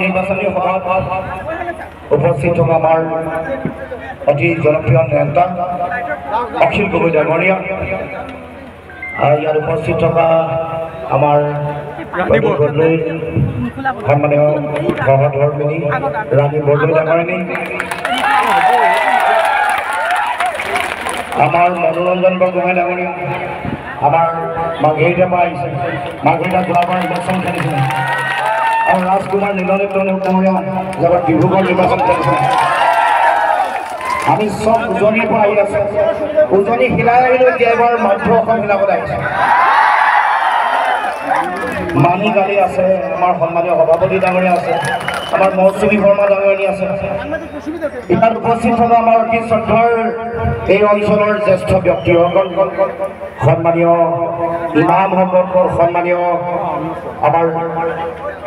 নিৰ্বাচনী সভাত উপস্থিত থকা আমাৰ অতি জনপ্ৰিয় নেতা অখিল গগৈ ডাঙৰীয়া, ইয়াত উপস্থিত থকা আমাৰ বৰদলৈ সন্মানীয় সহধৰ্মিনী ৰাণী বৰদলৈ ডাঙৰীয়ানী, আমাৰ মনোৰঞ্জন বৰগোহাঁই ডাঙৰীয়া, আমাৰ মাৰ্ঘেৰিটাৰ পৰা আহিছে, মাৰ্ঘেৰিটা যোৱাবাৰ ইলেকশ্যন খেলিছিলে, আৰু ৰাজকুমাৰ নীলনেত্ৰ ডাঙৰীয়া যোৱাবাৰ ডিব্ৰুগড় নিৰ্বাচন খেলিছিলে। আমি চব উজনিৰ পৰা আহি আছো, উজনি হিলাই আহিলো, এতিয়া এবাৰ মধ্য অসম হিলাবলৈ আহিছে। মানি গালি আছে, আমাৰ সন্মানীয় সভাপতি ডাঙৰীয়া আছে, আমাৰ মৌচুমী শৰ্মা ডাঙৰীয়ানী আছে। ইয়াত উপস্থিত থকা আমাৰ অতি শ্ৰদ্ধাৰ এই অঞ্চলৰ জ্যেষ্ঠ ব্যক্তিসকল, সন্মানীয় ইমামসকল, সন্মানীয় আমাৰ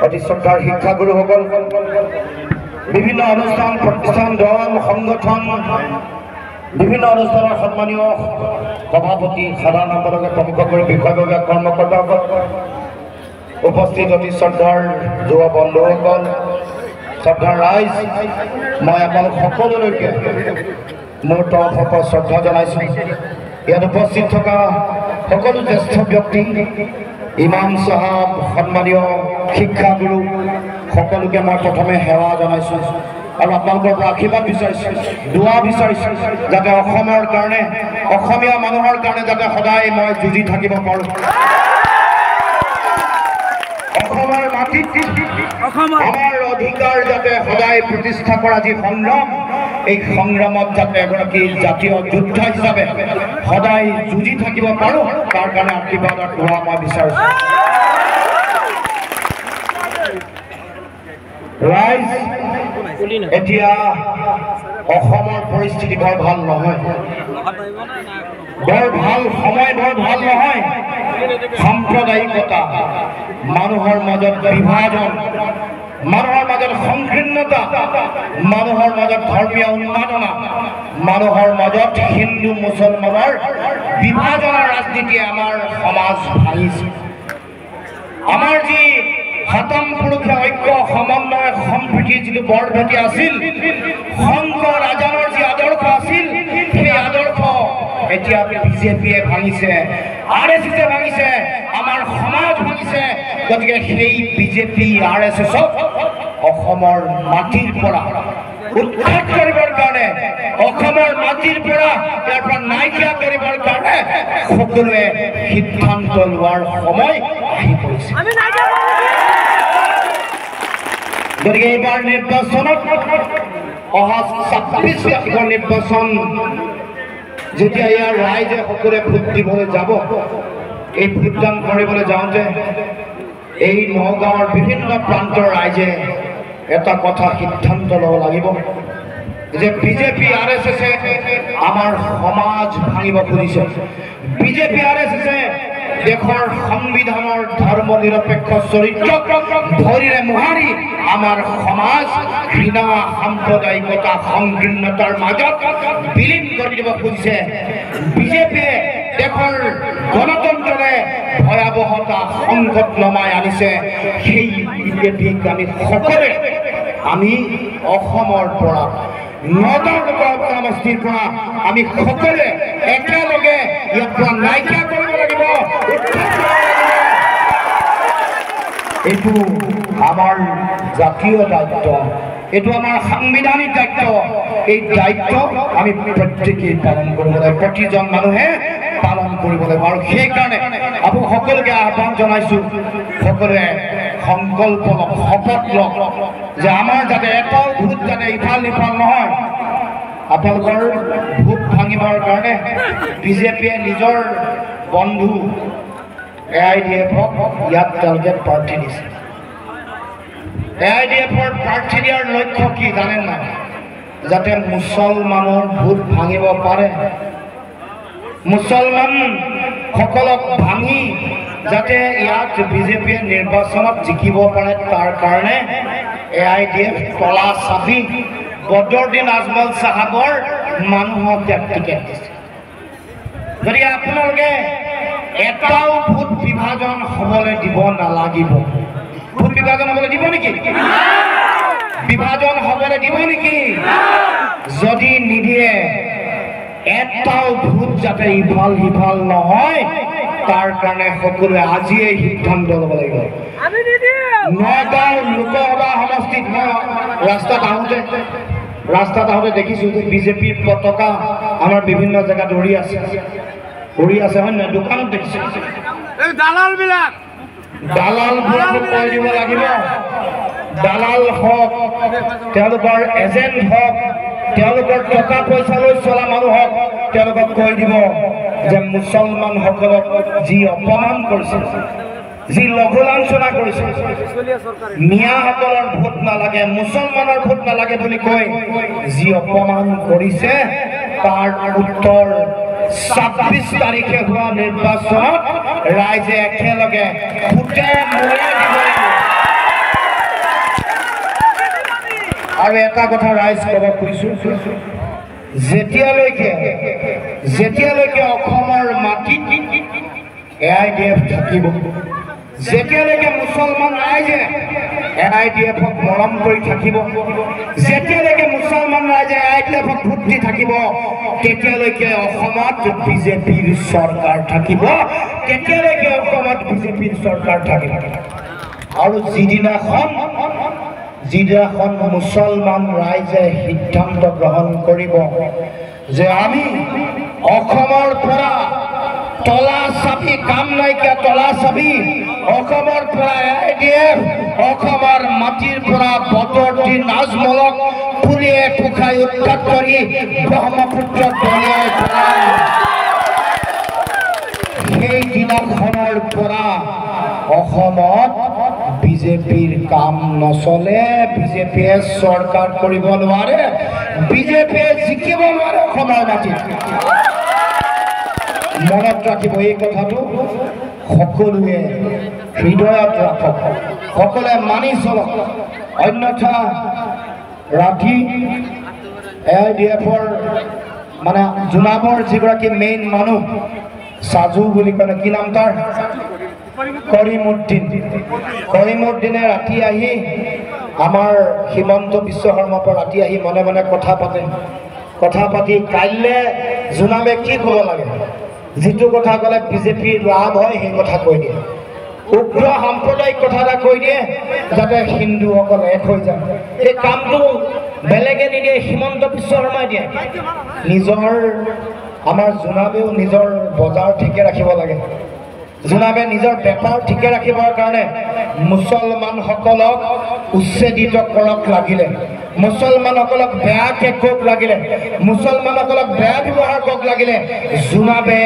অতি শ্ৰদ্ধাৰ শিক্ষাগুৰুসকল, বিভিন্ন অনুষ্ঠান প্ৰতিষ্ঠান দল সংগঠন, বিভিন্ন অনুষ্ঠানৰ সন্মানীয় সভাপতি সাধাৰণ সম্পাদকে প্ৰমুখ কৰি বিষয়ববীয়া কৰ্মকৰ্তাসকল, উপস্থিত অতি শ্ৰদ্ধাৰ যুৱ বন্ধুসকল, শ্ৰদ্ধাৰ ৰাইজ, মই আপোনালোক সকলোলৈকে মোৰ তৰফৰ পৰা শ্ৰদ্ধা জনাইছোঁ। ইয়াত উপস্থিত থকা সকলো জ্যেষ্ঠ ব্যক্তি, ইমাম চাহাব, সন্মানীয় শিক্ষাগুৰু সকলোকে মই প্ৰথমে সেৱা জনাইছোঁ আৰু আপোনালোকৰ পৰা আশীৰ্বাদ বিচাৰিছোঁ, দুৱা বিচাৰিছোঁ, যাতে অসমৰ কাৰণে, অসমীয়া মানুহৰ কাৰণে যাতে সদায় মই যুঁজি থাকিব পাৰোঁ। অসমৰ মাটিত আমাৰ অধিকাৰ যাতে সদায় প্ৰতিষ্ঠা কৰা যি সংগ্ৰাম, এই সংগ্ৰামত যাতে এগৰাকী জাতীয় যোদ্ধা হিচাপে সদায় যুঁজি থাকিব পাৰোঁ, তাৰ কাৰণে আশীৰ্বাদৰ দোৱা মই বিচাৰিছোঁ। ৰাইজ, এতিয়া অসমৰ পৰিস্থিতি বৰ ভাল নহয়, বৰ ভাল সময়, বৰ ভাল নহয়। সাম্প্ৰদায়িকতা, মানুহৰ মাজত বিভাজন, মানুহৰ মাজত সংকীৰ্ণতা, মানুহৰ মাজত ধৰ্মীয় উন্মাদনা, মানুহৰ মাজত হিন্দু মুছলমানৰ বিভাজনৰ ৰাজনীতিয়ে আমাৰ সমাজ ভাঙিছে। আমাৰ যি সাতম পুৰুষীয়া ঐক্য সমন্বয় সম্প্ৰীতিৰ যিটো বৰভেটি আছিল, শংকৰ ৰাজানৰ যি আদৰ্শ আছিল, সেই আদৰ্শ এতিয়া বিজেপিয়ে ভাঙিছে, RSSে ভাঙিছে, আমাৰ সমাজ ভাঙিছে। গতিকে সেই বিজেপি RSSক অসমৰ মাটিৰ পৰা উৎখাত কৰিবৰ কাৰণে, অসমৰ মাটিৰ পৰা ইয়াৰ পৰা নাইকিয়া কৰিবৰ কাৰণে সকলোৱে সিদ্ধান্ত লোৱাৰ সময় আহি পৰিছে। গতিকে এইবাৰ নিৰ্বাচনত, অহা 26 তাৰিখৰ নিৰ্বাচন যেতিয়া ইয়াৰ ৰাইজে সকলোৱে ভোট দিবলৈ যাব, এই ভোটদান কৰিবলৈ যাওঁতে এই নগাঁৱৰ বিভিন্ন প্ৰান্তৰ ৰাইজে এটা কথা সিদ্ধান্ত ল'ব লাগিব যে বিজেপি RSSে আমাৰ সমাজ ভাঙিব খুজিছে, বিজেপি RSSে দেশৰ সংবিধানৰ ধৰ্ম নিৰপেক্ষ চৰিত্ৰক ভৰিৰে মোহাৰি আমাৰ সমাজ ঘৃণা, সাম্প্ৰদায়িকতা, সংকীৰ্ণতাৰ মাজত বিলীন কৰি দিব খুজিছে। বিজেপিয়ে দেশৰ গণতন্ত্ৰৰে ভয়াৱহতা সংকট নমাই আনিছে। সেই বিজেপিক আমি সকলোৱে, আমি অসমৰ পৰা, নগাঁও লোক সমষ্টিৰ পৰা আমি সকলোৱে একেলগে ইয়াৰ পৰা নাইকিয়া কৰিব লাগিব। এইটো আমাৰ জাতীয় দায়িত্ব, এইটো আমাৰ সাংবিধানিক দায়িত্ব। এই দায়িত্ব আমি প্ৰত্যেকেই পালন কৰিব লাগিব, প্ৰতিজন মানুহে পালন কৰিব লাগিব। আৰু সেইকাৰণে আপোনালোক সকলোকে আহ্বান জনাইছোঁ, সকলোৱে সংকল্প লওক, শপত লওক যে আমাৰ যাতে এটাও ভোট যাতে ইফাল সিফাল নহয়। আপোনালোকৰ ভোট ভাঙিবৰ কাৰণে বিজেপিয়ে নিজৰ বন্ধু AIDFক ইয়াত তেওঁলোকে প্ৰাৰ্থী দিছে। AIDFৰ প্ৰাৰ্থী দিয়াৰ লক্ষ্য কি জানে নাই? যাতে মুছলমানৰ ভোট ভাঙিব পাৰে, মুছলমান সকলক ভাঙি যাতে ইয়াত বিজেপিয়ে নিৰ্বাচনত জিকিব পাৰে, তাৰ কাৰণে AIDF তলা চাবি বদৰুদ্দিন আজমল চাহাবৰ মানুহক টিকেট দিছে। গতিকে আপোনালোকে এটাও ভোট বিভাজন হ'বলৈ দিব নালাগিব। ভোট বিভাজন হ'বলৈ দিব নেকি? বিভাজন হ'বলৈ দিব নেকি? যদি নিদিয়ে এটাও ভোট যাতে ইফাল সিফাল নহয় তাৰ কাৰণে সকলোৱে আজিয়ে সিদ্ধান্ত ল'ব লাগিব। নগাঁও লোকসভা সমষ্টিত মই ৰাস্তাত আহোঁতে দেখিছোঁ যে বিজেপিৰ পতাকা আমাৰ বিভিন্ন জেগাত উৰি আছে হয় নহয়? দোকানত দেখিছোঁ দালালবিলাকক কৈ দিব লাগিব, দালাল হওক, তেওঁলোকৰ এজেণ্ট হওক, তেওঁলোকৰ টকা পইচা লৈ চলা মানুহ হওক, তেওঁলোকক কৈ দিব যে মুছলমানসকলক যি অপমান কৰিছে, যি লঘু লাঞ্ছনা কৰিছে, মিয়াসকলৰ ভোট নালাগে, মুছলমানৰ ভোট নালাগে বুলি কৈ যি অপমান কৰিছে তাৰ উত্তৰ ২৬ তাৰিখে হোৱা নিৰ্বাচনত ৰাইজে একেলগে ভোটে মূৰে দিব লাগিব। আৰু এটা কথা ৰাইজ ক'ব খুজিছোঁ, যেতিয়ালৈকে অসমৰ মাটিত AIDF থাকিব, যেতিয়ালৈকে মুছলমান ৰাইজে AIDFক মৰম কৰি থাকিব, যেতিয়ালৈকে মুছলমান ৰাইজে AIDFক ভোট দি থাকিব, তেতিয়ালৈকে অসমত বিজেপিৰ চৰকাৰ থাকিব, তেতিয়ালৈকে অসমত বিজেপিৰ চৰকাৰ থাকিব। আৰু যিদিনাখন মুছলমান ৰাইজে সিদ্ধান্ত গ্ৰহণ কৰিব যে আমি অসমৰ পৰা তলা চাবি, কাম নাইকিয়া তলা চাবি, অসমৰ পৰা AIDF, অসমৰ মাটিৰ পৰা বদৰুদ্দিন নাজমলক পুলিয়ে পোখাই উৎখাত কৰি ব্ৰহ্মপুত্ৰত দলিয়াই পেলাই, সেই দিনাখনৰ পৰা অসমত বিজেপিৰ কাম নচলে, বিজেপিয়ে চৰকাৰ কৰিব নোৱাৰে, বিজেপিয়ে জিকিব নোৱাৰে অসমৰ মাটিত। মনত ৰাখিব এই কথাটো, সকলোৱে হৃদয়ত ৰাখক, সকলোৱে মানি চলক, অন্যথা ৰাতি AIDFৰ মানে জোনাবৰ যিগৰাকী মেইন মানুহ সাজু বুলি কয়, কি নাম তাৰ? কৰিমুদ্দিনে ৰাতি আহি আমাৰ হিমন্ত বিশ্ব শৰ্মাৰ পৰা ৰাতি আহি মনে মনে কথা পাতি কাইলৈ জোনাবে কি ক'ব লাগে, যিটো কথা ক'লে বিজেপিৰ লাভ হয় সেই কথা কৈ দিয়ে, উগ্ৰ সাম্প্ৰদায়িক কথা এটা কৈ দিয়ে যাতে হিন্দুসকল এক হৈ যায়। এই কামটো বেলেগে নিদিয়ে, হিমন্ত বিশ্ব শৰ্মাই দিয়ে। আমাৰ জোনাবেও নিজৰ বজাৰ ঠিকে ৰাখিব লাগে, জোনাবে নিজৰ বেপাৰ ঠিকে ৰাখিবৰ কাৰণে মুছলমানসকলক উচ্ছেদিত কৰক লাগিলে, মুছলমানসকলক বেয়াকে কওক লাগিলে, মুছলমানসকলক বেয়া ব্যৱহাৰ কৰক লাগিলে, জোনাবে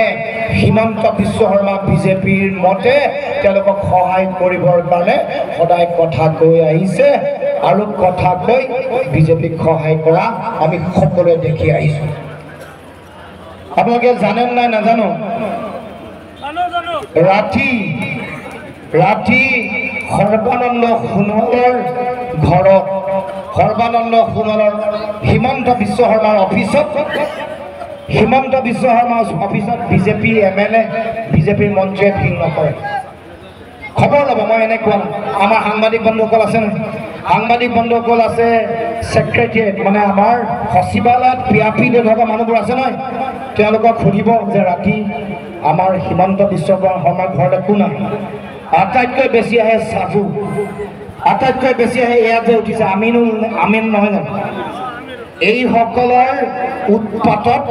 হিমন্ত বিশ্ব শৰ্মা বিজেপিৰ মতে তেওঁলোকক সহায় কৰিবৰ কাৰণে সদায় কথা কৈ আহিছে আৰু কথা কৈ বিজেপিক সহায় কৰা আমি সকলোৱে দেখি আহিছোঁ। আপোনালোকে জানেন নাই নাজানো, ৰাতি সৰ্বানন্দ সোণোৱালৰ ঘৰত, সৰ্বানন্দ সোণোৱালৰ হিমন্ত বিশ্ব শৰ্মাৰ অফিচত, বিজেপি MLA, বিজেপিৰ মন্ত্ৰীয়ে ভিৰ নকৰে। খবৰ ল'ব, মই এনে কোৱা নাই, আমাৰ সাংবাদিক বন্ধুসকল আছে নহয়, সাংবাদিক বন্ধুসকল আছে, ছেক্ৰেটেৰিয়েট মানে আমাৰ সচিবালয়ত পিয়াপি লৈ থকা মানুহবোৰ আছে নহয়, তেওঁলোকক সুধিব যে ৰাতি আমাৰ হিমন্ত বিশ্ব শৰ্মাৰ ঘৰলৈ কোন আহে। আটাইতকৈ বেছি আহে সাজু, আটাইতকৈ বেছি আহে এয়া যে উঠিছে আমিন নহয় জানো। এইসকলৰ উৎপাতত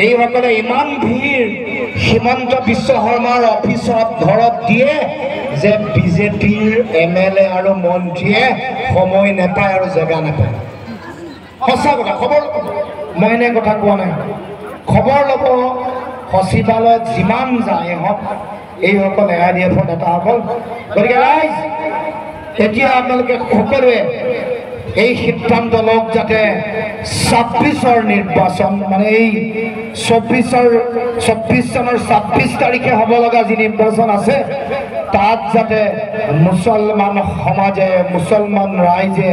এইসকলে ইমান ভিৰ হিমন্ত বিশ্ব শৰ্মাৰ অফিচত ঘৰত দিয়ে যে বিজেপিৰ MLA আৰু মন্ত্ৰীয়ে সময় নাপায় আৰু জেগা নাপায়। সঁচা কথা, খবৰ মই এনে কথা কোৱা নাই, খবৰ ল'ব সচিবালয়ত যিমান যায় হওক এইসকল AIDFৰ নেতাসকল। গতিকে ৰাইজ, এতিয়া আপোনালোকে সকলোৱে এই সিদ্ধান্ত লওক যাতে ২৬ৰ নিৰ্বাচন মানে এই ২৪ চনৰ ২৬ তাৰিখে হ'ব লগা যি নিৰ্বাচন আছে তাত যাতে মুছলমান সমাজে, মুছলমান ৰাইজে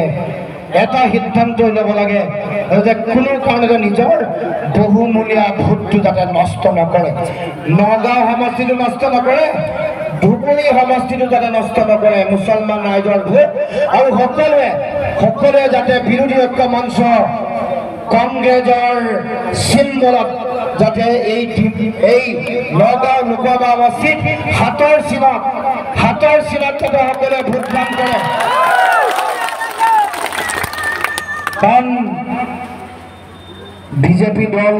এটা সিদ্ধান্ত ল'ব লাগে যে কোনো কাৰণতে নিজৰ বহুমূলীয়া ভোটটো যাতে নষ্ট নকৰে, নগাঁও সমষ্টিটো নষ্ট নকৰে, ধুবুৰী সমষ্টিটো যাতে নষ্ট নকৰে মুছলমান ৰাইজৰ ভোট। আৰু সকলোৱে যাতে বিৰোধী ঐক্য মঞ্চ কংগ্ৰেছৰ চিম্বলত যাতে এই নগাঁও লোকসভা সমষ্টিত হাতৰ চিনত যাতে সকলোৱে ভোটদান কৰে। কাৰণ বিজেপি দল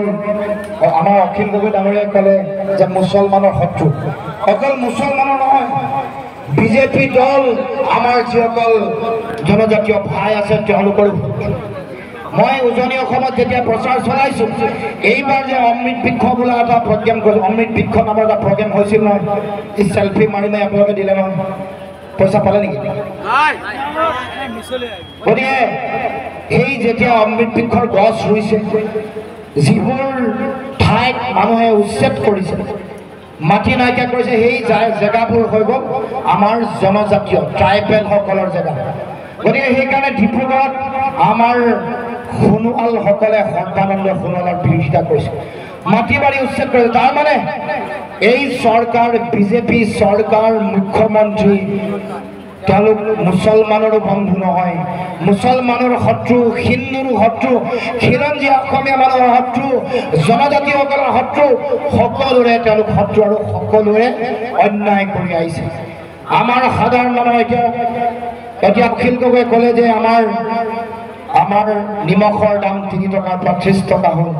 আমাৰ অখিল গগৈ ডাঙৰীয়াই ক'লে যে মুছলমানৰ শত্ৰু, অকল মুছলমানৰ নহয়, বিজেপি দল আমাৰ যিসকল জনজাতীয় ভাই আছে তেওঁলোকৰো শত্ৰু। মই উজনি অসমত যেতিয়া প্ৰচাৰ চলাইছোঁ, এইবাৰ যে অমৃত বৃক্ষ বোলা এটা প্ৰগ্ৰেম কৰিছোঁ, অমৃত বৃক্ষ নামৰ এটা প্ৰগ্ৰেম হৈছিল নহয়, এই চেল্ফি মাৰি আপোনালোকে দিলে নহয়, পইচা পালে নেকি? গতিকে এই যেতিয়া অমৃত বৃক্ষৰ গছ ৰুইছে, যিবোৰ ঠাইত মানুহে উচ্ছেদ কৰিছে, মাটি নাইকিয়া কৰিছে, সেই জেগাবোৰ হৈ গ'ল আমাৰ জনজাতীয় ট্ৰাইবেলসকলৰ জেগা। গতিকে সেইকাৰণে ডিব্ৰুগড়ত আমাৰ সোণোৱালসকলে সৰ্বানন্দ সোণোৱালৰ বিৰোধিতা কৰিছে, মাটি বাৰী উচ্ছেদ কৰিছে। তাৰমানে এই চৰকাৰ, বিজেপি চৰকাৰ, মুখ্যমন্ত্ৰী তেওঁলোক মুছলমানৰো বন্ধু নহয়, মুছলমানৰ শত্ৰু, হিন্দুৰো শত্ৰু, খিলঞ্জীয়া অসমীয়া মানুহৰ শত্ৰু, জনজাতিসকলৰ শত্ৰু, সকলোৰে তেওঁলোক শত্ৰু আৰু সকলোৰে অন্যায় কৰি আহিছে। আমাৰ সাধাৰণ মানুহ এতিয়া অখিল গগৈয়ে ক'লে যে আমাৰ নিমখৰ দাম 3 টকাৰ পৰা 30 টকা হ'ল,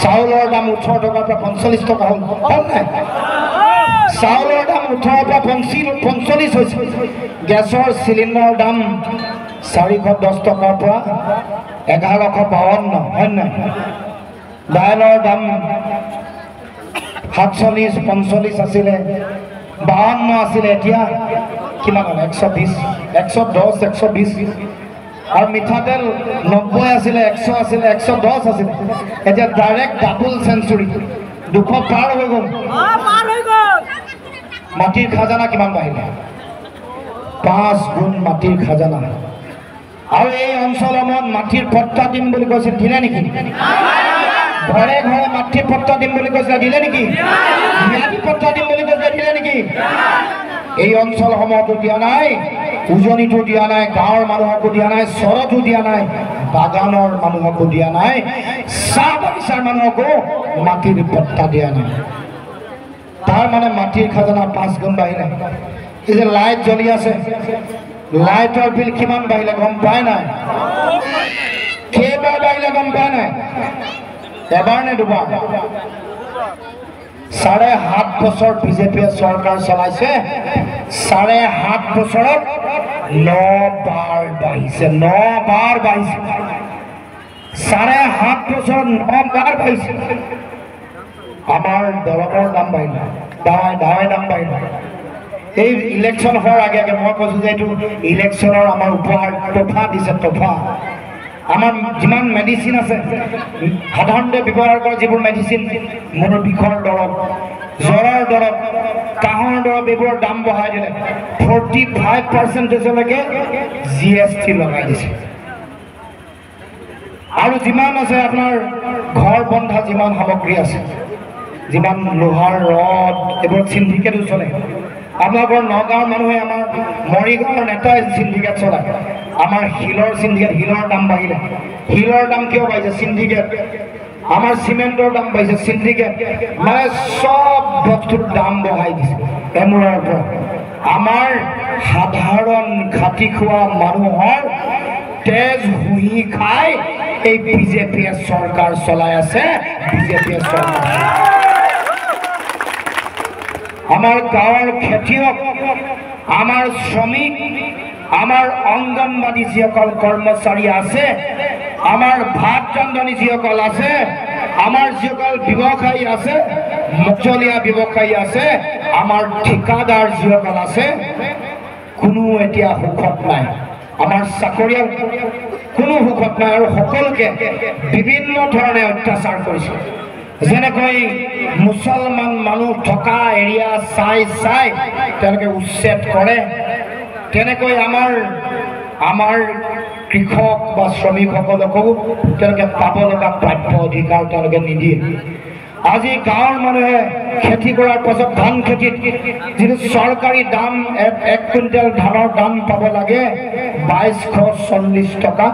চাউলৰ দাম 18 টকাৰ পৰা 45 টকা হ'ল, হ'ল নাই? চাউলৰ দাম 18 পৰা 45 হৈছে, গেছৰ চিলিণ্ডাৰৰ দাম 410 টকাৰ পৰা 1152, হয় নাই? দাইলৰ দাম 47, 45 আছিলে, 52 আছিলে, এতিয়া কিমান হ'ল? 120, 110, 120। আৰু মিঠাতেল 90 আছিলে, 100 আছিলে, 110 আছিলে, এতিয়া ডাইৰেক্ট ডাবল চেঞ্চুৰী, 200 পাৰ হৈ গ'ল। মাটিৰ খাজানা কিমান বাঢ়িলে? 5 গুণ মাটিৰ খাজানা। আৰু এই অঞ্চলসমূহত মাটিৰ পট্টা দিম বুলি কৈছে, দিলে নেকি? ঘৰে ঘৰে মাটিৰ পট্টা দিম বুলি কৈছে, দিলে নেকি? ম্যাদী পট্টা দিম বুলি কৈছে, দিলে নেকি? এই অঞ্চলসমূহতো দিয়া নাই, উজনিতো দিয়া নাই, গাঁৱৰ মানুহকো দিয়া নাই, চৰতো দিয়া নাই, বাগানৰ মানুহকো দিয়া নাই, চাহ বাগিচাৰ মানুহকো মাটিৰ পট্টা দিয়া নাই। তাৰ মানে মাটিৰ খাজানা 5 গুণ বাঢ়িলে। এই যে লাইট জ্বলি আছে, লাইটৰ বিল কিমান বাঢ়িলে গম পায় নাই? কেইবাৰ বাঢ়িলে গম পায় নাই? এবাৰ নে দুবাৰ? 7.5 বছৰ বিজেপিয়ে চৰকাৰ চলাইছে, 7.5 বছৰত 9 বাৰ বাঢ়িছে, 9 বাৰ বাঢ়িছে, 7.5 বছৰত 9 বাৰ বাঢ়িছে। আমাৰ দৰৱৰ দাম বাঢ়িলে, দাৱাই দাম বাঢ়িলে। এই ইলেকশ্যন হোৱাৰ আগে আগে মই কৈছোঁ যে এইটো ইলেকশ্যনৰ আমাৰ উপহাৰ তোফা দিছে, তোফা। আমাৰ যিমান মেডিচিন আছে, সাধাৰণতে ব্যৱহাৰ কৰা যিবোৰ মেডিচিন, মূৰৰ বিষৰ দৰৱ, জ্বৰৰ দৰৱ, কাহৰ দৰৱ, এইবোৰৰ দাম বঢ়াই দিলে, 45%লৈকে GST লগাই দিছে। আৰু যিমান আছে আপোনাৰ ঘৰ বন্ধা যিমান সামগ্ৰী আছে, যিমান লোহাৰ ৰড, এইবোৰ চিণ্ডিকেটো চলে। আপোনালোকৰ নগাঁৱৰ মানুহে আমাৰ মৰিগাঁৱৰ নেতাই চিণ্ডিকেট চলায়, আমাৰ শিলৰ চিণ্ডিকেট, শিলৰ দাম বাঢ়িলে। শিলৰ দাম কিয় বাঢ়িছে? চিণ্ডিকেট। আমাৰ চিমেণ্টৰ দাম বাঢ়িছে, চিণ্ডিকেট। মানে চব বস্তুৰ দাম বঢ়াই দিছে এমূৰৰ পৰা। আমাৰ সাধাৰণ খাটি খোৱা মানুহৰ তেজ শুহি খাই এই বিজেপিয়ে চৰকাৰ চলাই আছে, বিজেপিয়ে চৰকাৰ। আমাৰ গাঁৱৰ খেতিয়ক, আমাৰ শ্ৰমিক, আমাৰ অংগনবাদী যিসকল কৰ্মচাৰী আছে, আমাৰ ভাত ৰান্ধনি যিসকল আছে, আমাৰ যিসকল ব্যৱসায়ী আছে, মজলীয়া ব্যৱসায়ী আছে, আমাৰ ঠিকাদাৰ যিসকল আছে, কোনো এতিয়া সুখত নাই। আমাৰ চাকৰিয়াল কোনো সুখত নাই আৰু সকলোকে বিভিন্ন ধৰণে অত্যাচাৰ কৰিছে। যেনেকৈ মুছলমান মানুহ থকা এৰিয়া চাই তেওঁলোকে উচ্ছেদ কৰে, তেনেকৈ আমাৰ কৃষক বা শ্ৰমিকসকলকো তেওঁলোকে পাব লগা প্ৰাপ্য অধিকাৰ তেওঁলোকে নিদিয়ে। আজি গাঁৱৰ মানুহে খেতি কৰাৰ পাছত ধান খেতিত যিটো চৰকাৰী দাম 1 কুইণ্টেল ধানৰ দাম পাব লাগে 2240 টকা,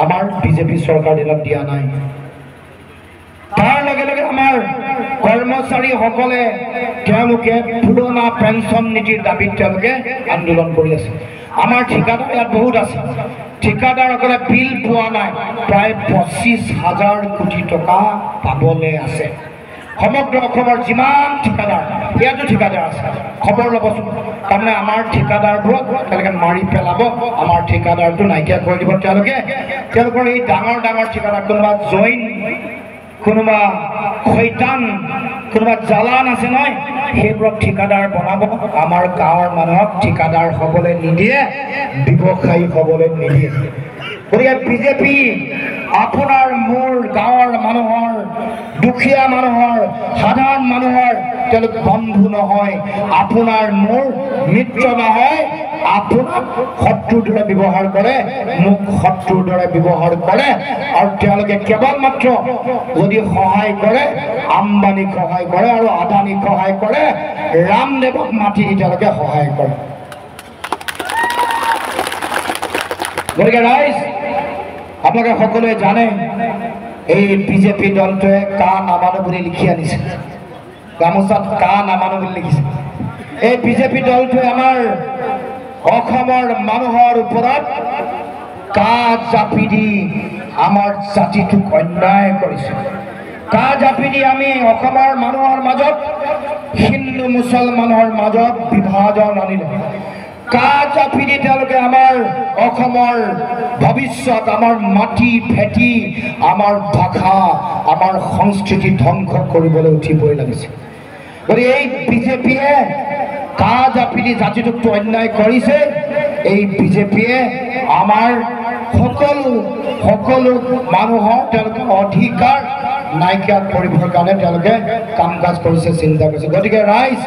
আমাৰ বিজেপি চৰকাৰ দিনত দিয়া নাই। তাৰ লগে লগে আমাৰ কৰ্মচাৰীসকলে তেওঁলোকে পুৰণা পেঞ্চন নীতিৰ দাবীত তেওঁলোকে আন্দোলন কৰি আছে। আমাৰ ঠিকাদাৰ ইয়াত বহুত আছে, ঠিকাদাৰসকলে বিল পোৱা নাই, প্ৰায় 25,000 কোটি টকা পাবলৈ আছে। সমগ্ৰ অসমৰ যিমান ঠিকাদাৰ, ইয়াতো ঠিকাদাৰ আছে, খবৰ ল'বচোন। তাৰমানে আমাৰ ঠিকাদাৰবোৰক তেওঁলোকে মাৰি পেলাব, আমাৰ ঠিকাদাৰটো নাইকিয়া কৰি দিব। তেওঁলোকৰ এই ডাঙৰ ডাঙৰ ঠিকাদাৰ, কোনোবা জৈন, কোনোবা শৈতান, কোনোবা জালান আছে নহয়, সেইবোৰক ঠিকাদাৰ বনাব। আমাৰ গাঁৱৰ মানুহক ঠিকাদাৰ হ'বলৈ নিদিয়ে, ব্যৱসায়ী হ'বলৈ নিদিয়ে। গতিকে বিজেপি আপোনাৰ মোৰ গাঁৱৰ মানুহৰ, দুখীয়া মানুহৰ, সাধাৰণ মানুহৰ তেওঁলোক বন্ধু নহয়, আপোনাৰ মোৰ মিত্ৰ নহয়। আপোনাক শত্ৰুৰ দৰে ব্যৱহাৰ কৰে, মোক শত্ৰুৰ দৰে ব্যৱহাৰ কৰে। আৰু তেওঁলোকে কেৱল মাত্ৰ যদি সহায় কৰে, আম্বানীক সহায় কৰে আৰু আদানীক সহায় কৰে, ৰামদেৱক মাতি দি তেওঁলোকে সহায় কৰে। গতিকে ৰাইজ, আপোনালোকে সকলোৱে জানে এই বিজেপি দলটোৱে কা নামানো বুলি লিখি আনিছে, গামোচাত কা নামানো বুলি লিখিছে। এই বিজেপি দলটোৱে আমাৰ অসমৰ মানুহৰ ওপৰত কা জাপি দি আমাৰ জাতিটোক অন্যায় কৰিছে। কা জাপি দি আমি অসমৰ মানুহৰ মাজত, হিন্দু মুছলমানৰ মাজত বিভাজন আনিলে। কা জাপি দি তেওঁলোকে আমাৰ অসমৰ ভৱিষ্যত, আমাৰ মাটি ভেটি, আমাৰ ভাষা, আমাৰ সংস্কৃতি ধ্বংস কৰিবলৈ উঠিবই লাগিছে। গতিকে এই বিজেপিয়ে কা জাপি দি জাতিটোকটো অন্যায় কৰিছে। এই বিজেপিয়ে আমাৰ সকলো মানুহৰ তেওঁলোকে অধিকাৰ নাইকিয়া কৰিবৰ কাৰণে তেওঁলোকে কাম কাজ কৰিছে, চিন্তা কৰিছে। গতিকে ৰাইজ,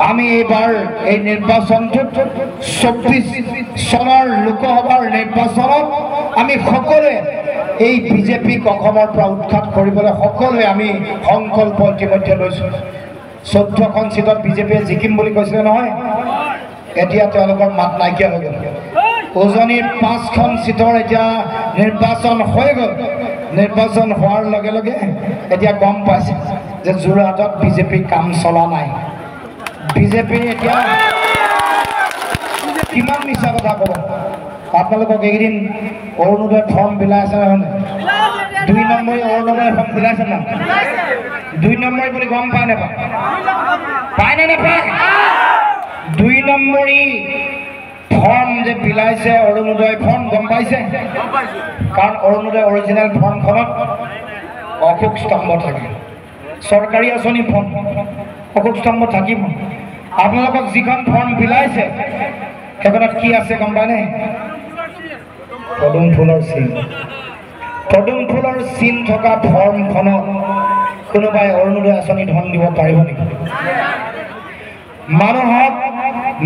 আমি এইবাৰ এই নিৰ্বাচনটোত 24 চনৰ লোকসভাৰ নিৰ্বাচনত আমি সকলোৱে এই বিজেপিক অসমৰ পৰা উৎখাত কৰিবলৈ সকলোৱে আমি সংকল্প ইতিমধ্যে লৈছোঁ। 14খন চিটত বিজেপিয়ে জিকিম বুলি কৈছিলে নহয়, এতিয়া তেওঁলোকৰ মাত নাইকিয়া হৈ গ'ল। উজনিৰ 5খন চিটৰ এতিয়া নিৰ্বাচন হৈ গ'ল। নিৰ্বাচন হোৱাৰ লগে লগে এতিয়া গম পাইছে যে যোৰহাটত বিজেপিৰ কাম চলা নাই। বিজেপি এতিয়া কিমান মিছা কথা ক'ব। আপোনালোকক এইকেইদিন অৰুণোদয় ফৰ্ম বিলাই আছে নহয়, 2 নম্বৰী অৰুণোদয় ফৰ্ম বিলাইছে না? 2 নম্বৰী বুলি গম পায় নাপায়? পায় নে নাপায়? 2 নম্বৰী ফৰ্ম যে বিলাইছে অৰুণোদয় ফৰ্ম, গম পাইছে? কাৰণ অৰুণোদয় অৰিজিনেল ফৰ্মখনত অশোক স্তম্ভ থাকে, চৰকাৰী আঁচনি ফৰ্ম, অশোক স্তম্ভ থাকিব। আপোনালোকক যিখন ফৰ্ম বিলাইছে সেইখনত কি আছে গম পায়নে? পদুম ফুলৰ চিন। পদুম ফুলৰ চিন থকা ফৰ্মখনত কোনোবাই অৰুণোদয় আঁচনি ধন দিব পাৰিব নেকি? মানুহক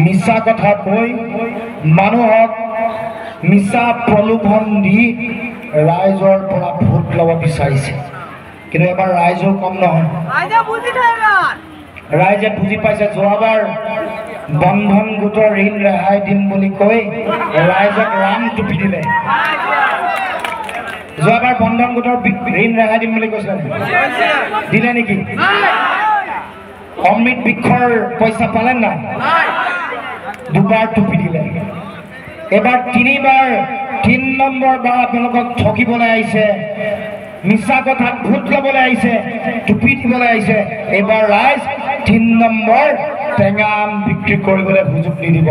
মিছা কথা কৈ, মানুহক মিছা প্ৰলোভন দি ৰাইজৰ পৰা ভোট ল'ব বিচাৰিছে। কিন্তু এবাৰ ৰাইজেও কম নহয়, ৰাইজে বুজি পাইছে। যোৱাবাৰ বন্ধন গোটৰ ঋণ ৰেহাই দিম বুলি কৈ ৰাইজক ৰাম টুপি দিলে। যোৱাবাৰ বন্ধন গোটৰ ঋণ ৰেহাই দিম বুলি কৈছিলে, দিলে নেকি? অমৃত বৃক্ষৰ পইচা পালে নাই? দুবাৰ টুপি দিলে। এবাৰ 3বাৰ, 3 নম্বৰ বাৰ আপোনালোকক ঠকিবলৈ আহিছে, মিছা কথাত ভোট ল'বলৈ আহিছে, টুপি দিবলৈ আহিছে। এইবাৰ ৰাইজ 3 নম্বৰ টেঙা আম বিক্ৰী কৰিবলৈ সুযোগ নিদিব।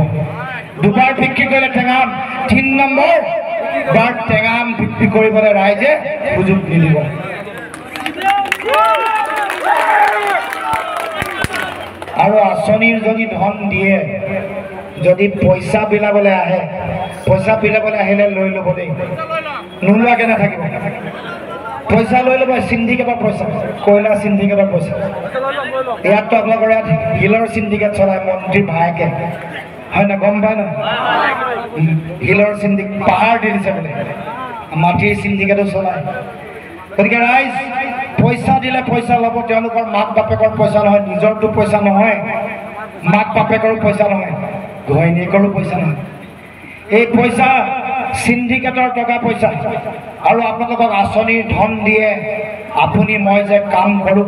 দুবাৰ বিক্ৰী কৰিলে টেঙা আম, 3 নম্বৰ বাৰ টেঙা আম বিক্ৰী কৰিবলৈ ৰাইজে সুযোগ নিদিব। আৰু আঁচনিৰ যদি ধন দিয়ে, যদি পইচা বিলাবলৈ আহে, পইচা বিলাবলৈ আহিলে লৈ ল'ব দেই, নোলোৱাকৈ নাথাকিব। পইচা লৈ ল'ব, চিণ্ডিকেটৰ পইচা, কয়লা চিণ্ডিকেটৰ পইচা। ইয়াততো আপোনালোকৰ ইয়াত শিলৰ চিণ্ডিকেট চলায় মন্ত্ৰীৰ ভায়েকে, হয় না গম পায় না হিলৰ চিণ্ডিক পাহাৰ দি দিছে বোলে মাটিৰ চিণ্ডিকেটো চলায় গতিকে ৰাইজ পইচা দিলে পইচা ল'ব তেওঁলোকৰ মাক বাপেকৰ পইচা নহয় নিজৰটো পইচা নহয় মাক বাপেকৰো পইচা নহয় ঘৈণীয়েকৰো পইচা নহয় এই পইচা চিণ্ডিকেটৰ টকা পইচা আৰু আপোনালোকক আঁচনিৰ ধন দিয়ে আপুনি মই যে কাম কৰোঁ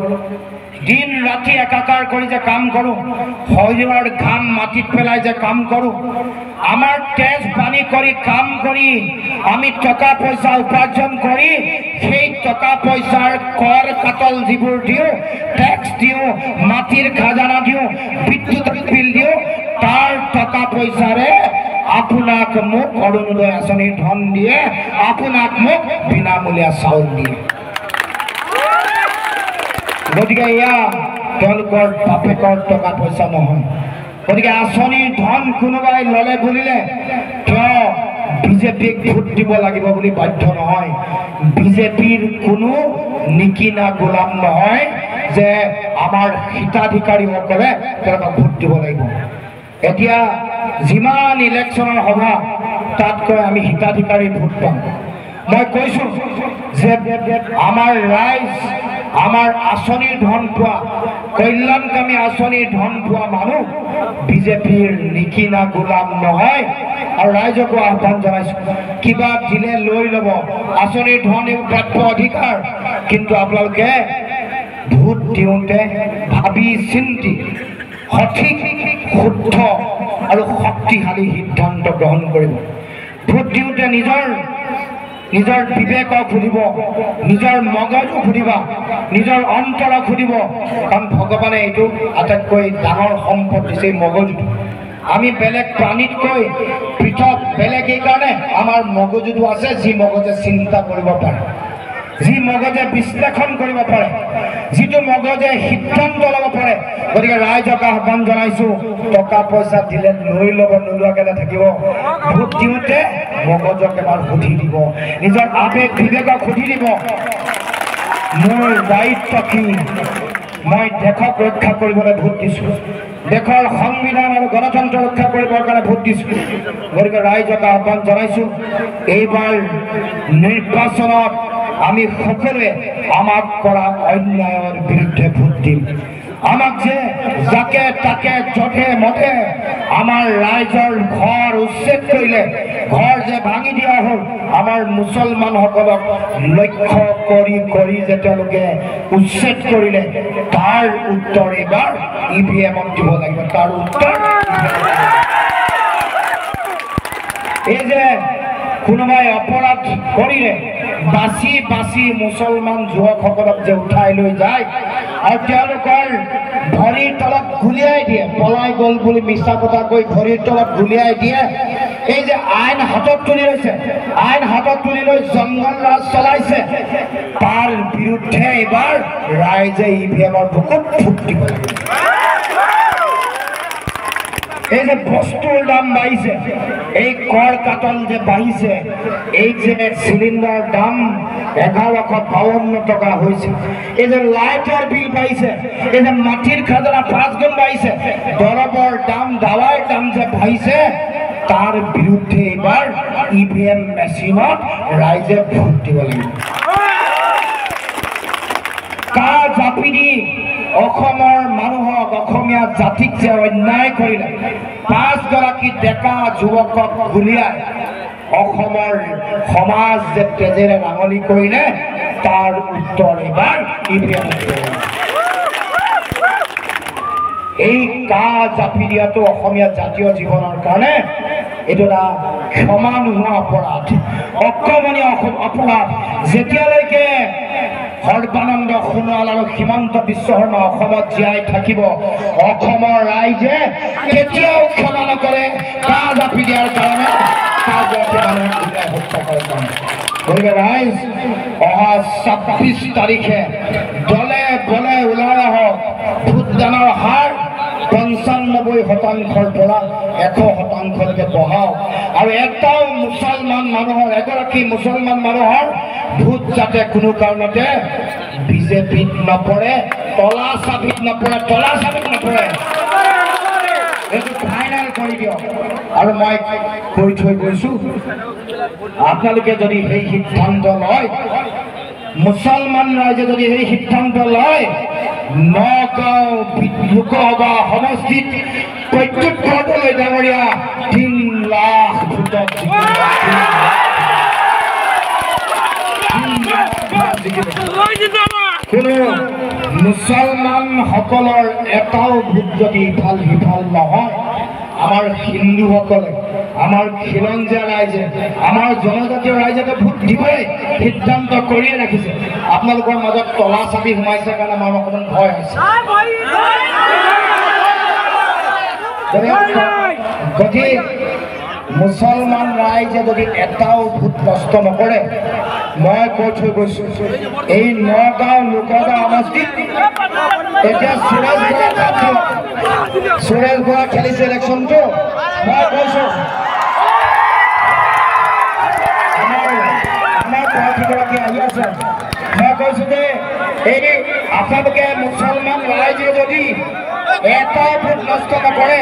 দিন ৰাতি একাকাৰ কৰি যে কাম কৰোঁ শৰীৰৰ ঘাম মাটিত পেলাই যে কাম কৰোঁ আমাৰ তেজ পানী কৰি কাম কৰি আমি টকা পইচা উপাৰ্জন কৰি সেই টকা পইচাৰ কৰ কাটল যিবোৰ দিওঁ টেক্স দিওঁ মাটিৰ খাজানা দিওঁ বিদ্যুৎ বিল দিওঁ তাৰ টকা পইচাৰে আপোনাক মোক অৰুণোদয় আঁচনিৰ ধন দিয়ে আপোনাক মোক বিনামূলীয়া চাউল দিয়ে গতিকে এয়া তেওঁলোকৰ বাপেকৰ টকা পইচা নহয় গতিকে আঁচনিৰ ধন কোনোবাই ল'লে বুলিলে কিয় বিজেপিক ভোট দিব লাগিব বুলি বাধ্য নহয় বিজেপিৰ কোনো নিকিনা গোলাম নহয় যে আমাৰ হিতাধিকাৰীসকলে তেওঁলোকক ভোট দিব লাগিব এতিয়া যিমান ইলেকশ্যনৰ সভা তাতকৈ আমি হিতাধিকাৰী ভোট পাম মই কৈছোঁ যে আমাৰ ৰাইজ আমাৰ আঁচনিৰ ধন পোৱা কল্যাণকামী আঁচনিৰ ধন পোৱা মানুহ বিজেপিৰ নিকিনা গোলাম নহয় আৰু ৰাইজকো আহ্বান জনাইছোঁ কিবা দিলে লৈ ল'ব আঁচনিৰ ধন প্ৰাপ্য অধিকাৰ কিন্তু আপোনালোকে ভোট দিওঁতে ভাবি চিন্তি সঠিক শুদ্ধ আৰু শক্তিশালী সিদ্ধান্ত গ্ৰহণ কৰিব ভোট দিওঁতে নিজৰ বিবেকক সুধিব নিজৰ মগজু সুধিবা নিজৰ অন্তৰক সুধিব কাৰণ ভগৱানে এইটো আটাইতকৈ ডাঙৰ সম্পদ দিছে মগজুটো আমি বেলেগ প্ৰাণীতকৈ পৃথক বেলেগ এইকাৰণে আমাৰ মগজুটো আছে যি মগজে চিন্তা কৰিব পাৰে যি মগজে বিশ্লেষণ কৰিব পাৰে যিটো মগজে সিদ্ধান্ত ল'ব পাৰে গতিকে ৰাইজক আহ্বান জনাইছোঁ টকা পইচা দিলে লৈ ল'ব নোলোৱাকৈ নাথাকিব ভোট দিওঁতে মগজক এবাৰ সুধি দিব নিজৰ আবেগ বিবেকক সুধি দিব মোৰ দায়িত্ব কি মই দেশক ৰক্ষা কৰিবলৈ ভোট দিছোঁ দেশৰ সংবিধান আৰু গণতন্ত্ৰ ৰক্ষা কৰিবৰ কাৰণে ভোট দিছোঁ গতিকে ৰাইজক আহ্বান জনাইছোঁ এইবাৰ নিৰ্বাচনত আমি সকলোৱে আমাক কৰা অন্যায়ৰ বিৰুদ্ধে ভোট দিম আমাক যে যাকে তাকে যধে মধে আমাৰ ৰাইজৰ ঘৰ উচ্ছেদ কৰিলে ঘৰ যে ভাঙি দিয়া হ'ল আমাৰ মুছলমানসকলক লক্ষ্য কৰি যে তেওঁলোকে উচ্ছেদ কৰিলে তাৰ উত্তৰ এইবাৰ EVM-ত দিব লাগিব তাৰ উত্তৰ এই যে কোনোবাই অপৰাধ কৰিলে বাছি বাছি মুছলমান যুৱকসকলক যে উঠাই লৈ যায় আৰু তেওঁলোকৰ ভৰিৰ তলত গুলিয়াই দিয়ে পলাই গ'ল বুলি মিছা কথা কৈ ভৰিৰ তলত গুলিয়াই দিয়ে এই যে আইন হাতত তুলি লৈছে আইন হাতত তুলি লৈ জংগল ৰাজ চলাইছে তাৰ বিৰুদ্ধে এইবাৰ ৰাইজে EVM-ৰ বুকুত ফুট দিব লাগে এই যে বস্তুৰ দাম বাঢ়িছে এই কৰ কাটল যে বাঢ়িছে এই যে চিলিণ্ডাৰ দাম 1152 টকা হৈছে এই যে লাইটৰ বিল বাঢ়িছে এই যে মাটিৰ খাজনা 5 গুণ বাঢ়িছে দৰৱৰ দাম দাৱাৰ দাম যে বাঢ়িছে তাৰ বিৰুদ্ধে এইবাৰ EVM মেচিনত ৰাইজে ভোট দিব লাগিব কা জাপি দি অসমৰ মানুহক অসমীয়া জাতিক যে অন্যায় কৰিলে 5 গৰাকী ডেকা যুৱকক গুলিয়াই অসমৰ সমাজ যে তেজেৰে ৰাঙলী কৰিলে তাৰ উত্তৰ এইবাৰ EVM এই কা জাপি দিয়াটো অসমীয়া জাতীয় জীৱনৰ কাৰণে এইটো এটা ক্ষমা নোহোৱা অপৰাধ অকমনি অপৰাধ যেতিয়ালৈকে সৰ্বানন্দ সোণোৱাল আৰু হিমন্ত বিশ্ব শৰ্মা অসমত জীয়াই থাকিব অসমৰ ৰাইজে কেতিয়াও ক্ষমা নকৰে কা জাপি দিয়াৰ কাৰণে হত্যা কৰে গতিকে ৰাইজ অহা 26 তাৰিখে দলে বলে ওলাই আহক ভোটদানৰ হাৰ 95% পৰা 100%লৈকে বঢ়াওক আৰু এটাও মুছলমান মানুহৰ এগৰাকী মুছলমান মানুহৰ ভোট যাতে কোনো কাৰণতে বিজেপিত নপৰে তলা চাবিত নপৰে এইটো ফাইনেল কৰি দিয়ক আৰু মই কৈ থৈ গৈছোঁ আপোনালোকে যদি সেই সিদ্ধান্ত লয় মুছলমান ৰাইজে যদি এই সিদ্ধান্ত লয় নগাঁও লোকসভা সমষ্টিত প্ৰত্যুত বৰদলৈ ডাঙৰীয়া 3 লাখ ভোটত কোনো মুছলমানসকলৰ এটাও ভোট যদি ইফাল সিফাল নহয় আমাৰ হিন্দুসকলে আমাৰ খিলঞ্জীয়া ৰাইজে আমাৰ জনজাতীয় ৰাইজে ভোট দিবই সিদ্ধান্ত কৰিয়ে ৰাখিছে আপোনালোকৰ মাজত তলা চাবি সোমাইছে কাৰণে আমাৰ অকণমান ভয় হৈছে যদি মুছলমান ৰাইজে যদি এটাও ভোট নষ্ট নকৰে মই কৈ থৈ গৈছোঁ এই নগাঁও লোকসভা সমষ্টিত এতিয়া সুৰেশ বৰা খেলিছে ইলেকশ্যনটো মই কৈছোঁ আমাৰ প্ৰাৰ্থীগৰাকী আহি আছে মই কৈছোঁ যে এই আপোনালোকে মুছলমান ৰাইজে যদি এটাও ভোট নষ্ট নকৰে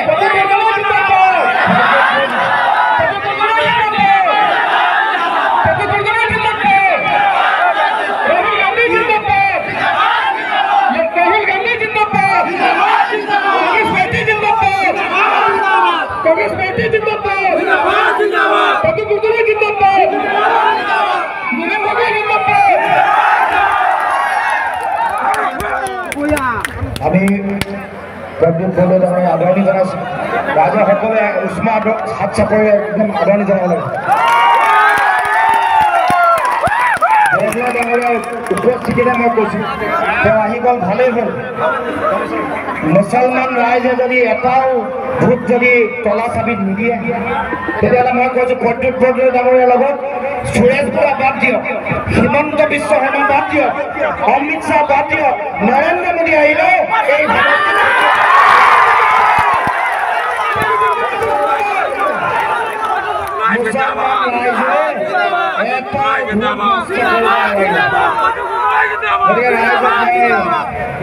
আমি প্ৰদীপ বৰদলৈ আদৰণি জনাইছোঁ ৰাইজসকলে উষ্ম হাত চাপৰি একদম আদৰণি জনাব লাগে ডাঙৰীয়াৰ উপস্থিতিৰে মই কৈছোঁ তেওঁ আহি গ'ল ভালেই হ'ল মুছলমান ৰাইজে যদি এটাও ভোট যদি তলা চাবিত নিদিয়ে তেতিয়াহ'লে মই কৈছোঁ প্ৰদ্যুৎ বৰদলৈ ডাঙৰীয়াৰ লগত সুৰেশ বৰা বাদ দিয়ক হিমন্ত বিশ্ব শৰ্মা বাদ দিয়ক অমিত শ্বাহ বাদ দিয়ক নৰেন্দ্ৰ মোদী আহিলেও এই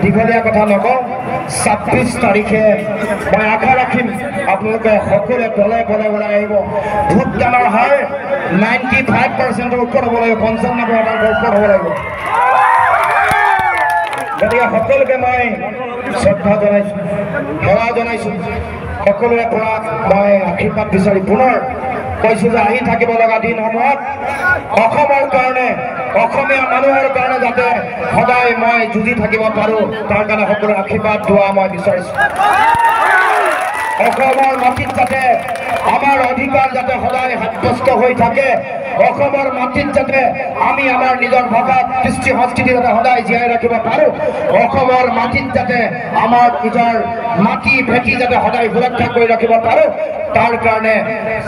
দীঘলীয়া কথা নকওঁ 26 তাৰিখে মই আশা ৰাখিম আপোনালোকে সকলোৱে দলে বলে ওলাই আহিব ভোটদানৰ হাৰ 95%ৰ ওপৰত হ'ব লাগিব 95% ওপৰত হ'ব লাগিব গতিকে সকলোকে মই শ্ৰদ্ধা জনাইছোঁ সেৱা জনাইছোঁ সকলোৰে পৰা মই আশীৰ্বাদ বিচাৰি পুনৰ কৈছোঁ যে আহি থাকিব লগা দিনসমূহত অসমৰ কাৰণে অসমীয়া মানুহৰ কাৰণে যাতে সদায় মই যুঁজি থাকিব পাৰোঁ তাৰ কাৰণে সকলোৰে আশীৰ্বাদ দোৱা মই বিচাৰিছোঁ অসমৰ মাটিত যাতে আমাৰ অধিকাৰ যাতে সদায় সাব্যস্ত হৈ থাকে অসমৰ মাটিত যাতে আমি আমাৰ নিজৰ ভাষা কৃষ্টি সংস্কৃতি যাতে সদায় জীয়াই ৰাখিব পাৰোঁ অসমৰ মাটিত যাতে আমাৰ নিজৰ মাটি ভেটি যাতে সদায় সুৰক্ষা কৰি ৰাখিব পাৰোঁ তাৰ কাৰণে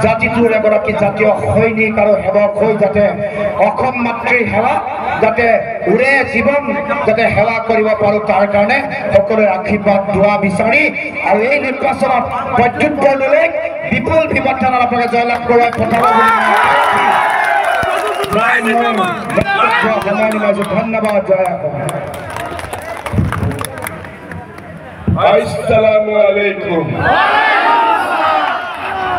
জাতিটোৰ এগৰাকী জাতীয় সৈনিক আৰু সেৱক হৈ যাতে অসম মাতৃৰ সেৱা যাতে উৰে জীৱন যাতে সেৱা কৰিব পাৰোঁ তাৰ কাৰণে সকলোৰে আশীৰ্বাদ দোৱা বিচাৰি আৰু এই নিৰ্বাচনত প্ৰদ্যুৎ বৰদলৈক বিপুল বিবৰ্তনৰ আপোনালোকে জয়লাভ কৰোৱাই পঠাব ধন্যবাদ জয় আসসালামু আলাইকুম